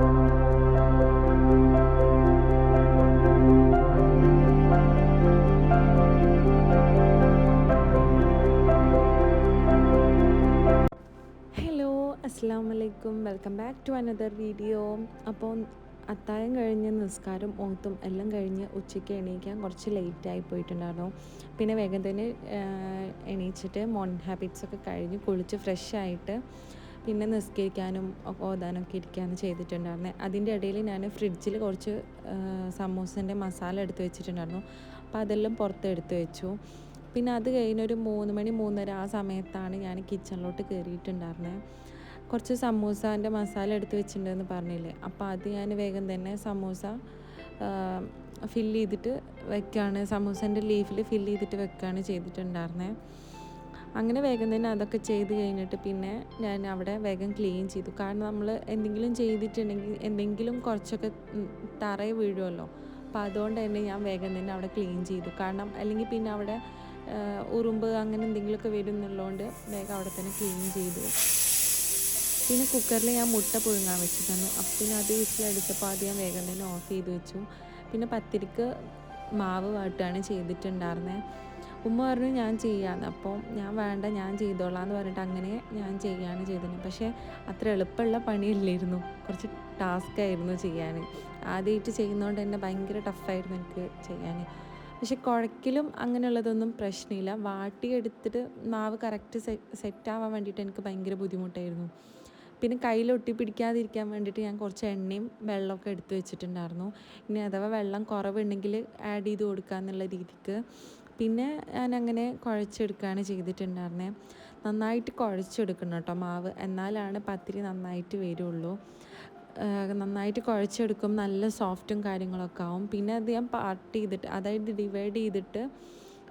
Hello, അസ്സാം വലൈക്കും. Welcome back to another video. അപ്പോൾ അത്താഴം കഴിഞ്ഞ് നിസ്കാരം ഓത്തും എല്ലാം കഴിഞ്ഞ് ഉച്ചയ്ക്ക് എണീക്കാൻ കുറച്ച് ലേറ്റായി പോയിട്ടുണ്ടായിരുന്നു. പിന്നെ വേഗം തന്നെ എണീച്ചിട്ട് മോർണിംഗ് ഹാബിറ്റ്സൊക്കെ കഴിഞ്ഞ് കുളിച്ച് ഫ്രഷ് ആയിട്ട് പിന്നെ നിസ്കരിക്കാനും ഓതാനൊക്കെ ഇരിക്കുകയാണ് ചെയ്തിട്ടുണ്ടായിരുന്നത്. അതിൻ്റെ ഇടയിൽ ഞാൻ ഫ്രിഡ്ജിൽ കുറച്ച് സമൂസൻ്റെ മസാല എടുത്ത് വെച്ചിട്ടുണ്ടായിരുന്നു. അപ്പോൾ അതെല്ലാം പുറത്ത് എടുത്ത് വെച്ചു. പിന്നെ അത് കഴിഞ്ഞൊരു 3 മണി 3:30 ആ സമയത്താണ് ഞാൻ കിച്ചണിലോട്ട് കയറിയിട്ടുണ്ടായിരുന്നത്. കുറച്ച് സമൂസേൻ്റെ മസാല എടുത്ത് വെച്ചിട്ടുണ്ടെന്ന് പറഞ്ഞില്ലേ, അപ്പോൾ അത് ഞാൻ വേഗം തന്നെ സമൂസ ഫില്ല് ചെയ്തിട്ട് വെക്കുകയാണ്, സമൂസേൻ്റെ ലീഫിൽ ഫില്ല് ചെയ്തിട്ട് വെക്കുകയാണ് ചെയ്തിട്ടുണ്ടായിരുന്നത്. അങ്ങനെ വേഗം തന്നെ അതൊക്കെ ചെയ്ത് കഴിഞ്ഞിട്ട് പിന്നെ ഞാൻ അവിടെ വേഗം ക്ലീൻ ചെയ്തു. കാരണം നമ്മൾ എന്തെങ്കിലും ചെയ്തിട്ടുണ്ടെങ്കിൽ എന്തെങ്കിലും കുറച്ചൊക്കെ തറയിൽ വീഴുമല്ലോ. അപ്പോൾ അതുകൊണ്ട് തന്നെ ഞാൻ വേഗം തന്നെ അവിടെ ക്ലീൻ ചെയ്തു. കാരണം അല്ലെങ്കിൽ പിന്നെ അവിടെ ഉറുമ്പ് അങ്ങനെ എന്തെങ്കിലുമൊക്കെ വരും എന്നുള്ളതുകൊണ്ട് വേഗം അവിടെ തന്നെ ക്ലീൻ ചെയ്തു. പിന്നെ കുക്കറിൽ ഞാൻ മുട്ട പുഴുങ്ങാൻ വെച്ചിരുന്നു. അപ്പം പിന്നെ അത് വിസിലടിച്ചപ്പോൾ അത് ഞാൻ വേഗം തന്നെ ഓഫ് ചെയ്ത് വെച്ചു. പിന്നെ പത്തിരിക്ക് മാവ് വാട്ടുകയാണ് ചെയ്തിട്ടുണ്ടായിരുന്നത്. ഉമ്മ പറഞ്ഞു ഞാൻ ചെയ്യാമെന്ന്. അപ്പോൾ ഞാൻ വേണ്ട, ഞാൻ ചെയ്തോളാം എന്ന് പറഞ്ഞിട്ട് അങ്ങനെ ഞാൻ ചെയ്യുകയാണ് ചെയ്തത്. പക്ഷേ അത്ര എളുപ്പമുള്ള പണിയില്ലായിരുന്നു, കുറച്ച് ടാസ്ക്കായിരുന്നു ചെയ്യാൻ. ആദ്യമായിട്ട് ചെയ്യുന്നതുകൊണ്ട് തന്നെ ഭയങ്കര ടഫായിരുന്നു എനിക്ക് ചെയ്യാൻ. പക്ഷെ കുഴക്കലും അങ്ങനെയുള്ളതൊന്നും പ്രശ്നമില്ല. വാട്ടിയെടുത്തിട്ട് മാവ് കറക്റ്റ് സെറ്റാവാൻ വേണ്ടിയിട്ട് എനിക്ക് ഭയങ്കര ബുദ്ധിമുട്ടായിരുന്നു. പിന്നെ കയ്യിൽ ഒട്ടിപ്പിടിക്കാതിരിക്കാൻ വേണ്ടിയിട്ട് ഞാൻ കുറച്ച് എണ്ണയും വെള്ളമൊക്കെ എടുത്ത് വെച്ചിട്ടുണ്ടായിരുന്നു. ഇനി അഥവാ വെള്ളം കുറവുണ്ടെങ്കിൽ ആഡ് ചെയ്ത് കൊടുക്കുക എന്നുള്ള രീതിക്ക്. പിന്നെ ഞാനങ്ങനെ കുഴച്ചെടുക്കുകയാണ് ചെയ്തിട്ടുണ്ടായിരുന്നത്. നന്നായിട്ട് കുഴച്ചെടുക്കണം കേട്ടോ മാവ്, എന്നാലാണ് പത്തിരി നന്നായിട്ട് വരുള്ളൂ. നന്നായിട്ട് കുഴച്ചെടുക്കും, നല്ല സോഫ്റ്റും കാര്യങ്ങളൊക്കെ ആവും. പിന്നെ അത് ഞാൻ പാർട്ട് ചെയ്തിട്ട്, അതായത് ഡിവൈഡ് ചെയ്തിട്ട്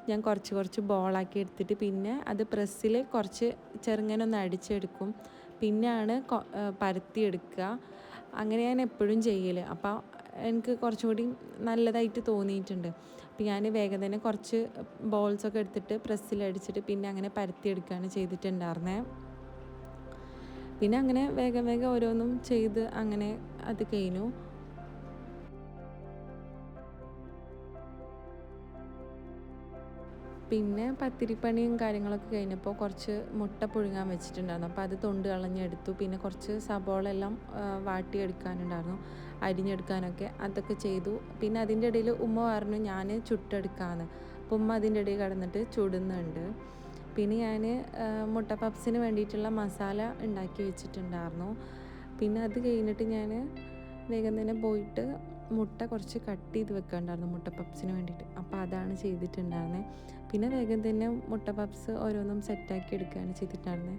ഞാൻ കുറച്ച് കുറച്ച് ബോളാക്കി എടുത്തിട്ട് പിന്നെ അത് പ്രസ്സിൽ കുറച്ച് ചെറുങ്ങനെ ഒന്ന് അടിച്ചെടുക്കും. പിന്നെയാണ് പരത്തിയെടുക്കുക. അങ്ങനെ ഞാൻ എപ്പോഴും ചെയ്യൽ. അപ്പോൾ എനിക്ക് കുറച്ചുകൂടി നല്ലതായിട്ട് തോന്നിയിട്ടുണ്ട്. അപ്പോൾ ഞാൻ വേഗം തന്നെ കുറച്ച് ബോൾസൊക്കെ എടുത്തിട്ട് പ്രസ്സിൽ അടിച്ചിട്ട് പിന്നെ അങ്ങനെ പരത്തിയെടുക്കുകയാണ് ചെയ്തിട്ടുണ്ടായിരുന്നത്. പിന്നെ അങ്ങനെ വേഗം വേഗം ഓരോന്നും ചെയ്ത് അങ്ങനെ അത് കഴിഞ്ഞു. പിന്നെ പത്തിരിപ്പണിയും കാര്യങ്ങളൊക്കെ കഴിഞ്ഞപ്പോൾ കുറച്ച് മുട്ട പുഴുങ്ങാൻ വെച്ചിട്ടുണ്ടായിരുന്നു. അപ്പോൾ അത് തൊണ്ട് കളഞ്ഞെടുത്തു. പിന്നെ കുറച്ച് സബോള എല്ലാം വാട്ടിയെടുക്കാനുണ്ടായിരുന്നു, അരിഞ്ഞെടുക്കാനൊക്കെ, അതൊക്കെ ചെയ്തു. പിന്നെ അതിൻ്റെ ഇടയിൽ ഉമ്മ പറഞ്ഞു ഞാൻ ചുട്ടെടുക്കാമെന്ന്. അപ്പോൾ ഉമ്മ അതിൻ്റെ ഇടയിൽ കിടന്നിട്ട് ചുടുന്നുണ്ട്. പിന്നെ ഞാൻ മുട്ട പപ്സിന് വേണ്ടിയിട്ടുള്ള മസാല ഉണ്ടാക്കി വെച്ചിട്ടുണ്ടായിരുന്നു. പിന്നെ അത് കഴിഞ്ഞിട്ട് ഞാൻ വേഗം തന്നെ പോയിട്ട് മുട്ട കുറച്ച് കട്ട് ചെയ്ത് വെക്കാനുണ്ടായിരുന്നു മുട്ട പപ്സിന് വേണ്ടിയിട്ട്. അപ്പോൾ അതാണ് ചെയ്തിട്ടുണ്ടായിരുന്നത്. പിന്നെ വേഗം തന്നെ മുട്ട പപ്സ് ഓരോന്നും സെറ്റാക്കി എടുക്കുകയാണ് ചെയ്തിട്ടുണ്ടായിരുന്നത്.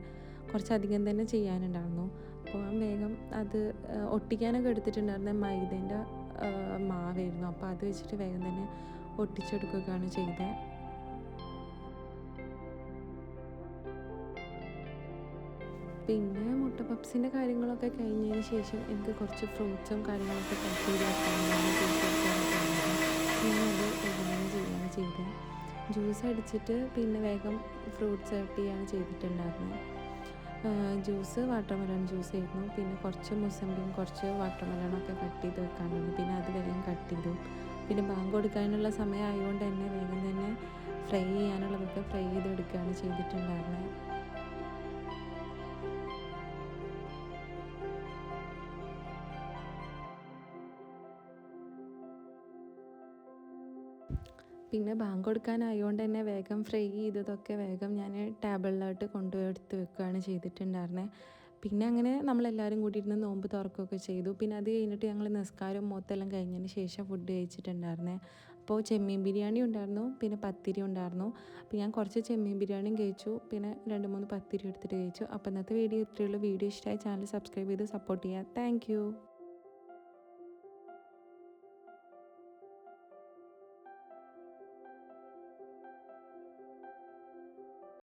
കുറച്ചധികം തന്നെ ചെയ്യാനുണ്ടായിരുന്നു. അപ്പോൾ ഞാൻ വേഗം അത് ഒട്ടിക്കാനൊക്കെ എടുത്തിട്ടുണ്ടായിരുന്നത് മൈദേൻ്റെ മാവായിരുന്നു. അപ്പോൾ അത് വെച്ചിട്ട് വേഗം തന്നെ ഒട്ടിച്ചെടുക്കുകയാണ് ചെയ്തത്. പിന്നെ മുട്ട പപ്സിൻ്റെ കാര്യങ്ങളൊക്കെ കഴിഞ്ഞതിന് ശേഷം എനിക്ക് കുറച്ച് ഫ്രൂട്ട്സും കാര്യങ്ങളൊക്കെ കട്ട് ചെയ്ത് വെക്കാനുണ്ടായിരുന്നു. ഞാനത് എങ്ങനെ ചെയ്യുകയാണ് ചെയ്തത്. ജ്യൂസ് അടിച്ചിട്ട് പിന്നെ വേഗം ഫ്രൂട്ട്സ് കട്ട് ചെയ്യുകയാണ് ചെയ്തിട്ടുണ്ടായിരുന്നത്. ജ്യൂസ് വാട്ടർമെലൺ ജ്യൂസ് ആയിരുന്നു. പിന്നെ കുറച്ച് മുസമ്പിയും കുറച്ച് വാട്ടർമെലണൊക്കെ കട്ട് ചെയ്ത് വെക്കാനുണ്ട്. പിന്നെ അത് വേഗം കട്ട് ചെയ്തു. പിന്നെ ബാങ്ക് കൊടുക്കാനുള്ള സമയം ആയതുകൊണ്ട് തന്നെ വേഗം തന്നെ ഫ്രൈ ചെയ്യാനുള്ളതൊക്കെ ഫ്രൈ ചെയ്തെടുക്കുകയാണ് ചെയ്തിട്ടുണ്ടായിരുന്നത്. പിന്നെ ബാങ്ക് കൊടുക്കാനായതുകൊണ്ട് തന്നെ വേഗം ഫ്രൈ ചെയ്തതൊക്കെ വേഗം ഞാൻ ടേബിളിലോട്ട് കൊണ്ടുപോയി എടുത്ത് വെക്കുകയാണ് ചെയ്തിട്ടുണ്ടായിരുന്നത്. പിന്നെ അങ്ങനെ നമ്മളെല്ലാവരും കൂടിയിരുന്ന് നോമ്പ് തുറക്കുകയൊക്കെ ചെയ്തു. പിന്നെ അത് കഴിഞ്ഞിട്ട് ഞങ്ങൾ നിസ്കാരം മൊത്തെല്ലാം കഴിഞ്ഞതിന് ശേഷം ഫുഡ് കഴിച്ചിട്ടുണ്ടായിരുന്നത്. അപ്പോൾ ചെമ്മീൻ ബിരിയാണി ഉണ്ടായിരുന്നു, പിന്നെ പത്തിരി ഉണ്ടായിരുന്നു. അപ്പോൾ ഞാൻ കുറച്ച് ചെമ്മീൻ ബിരിയാണിയും കഴിച്ചു, പിന്നെ 2-3 പത്തിരി എടുത്തിട്ട് കഴിച്ചു. അപ്പോൾ ഇന്നത്തെ വീഡിയോ ഇത്രയുള്ളൂ. വീഡിയോ ഇഷ്ടമായ ചാനൽ സബ്സ്ക്രൈബ് ചെയ്ത് സപ്പോർട്ട് ചെയ്യുക. താങ്ക്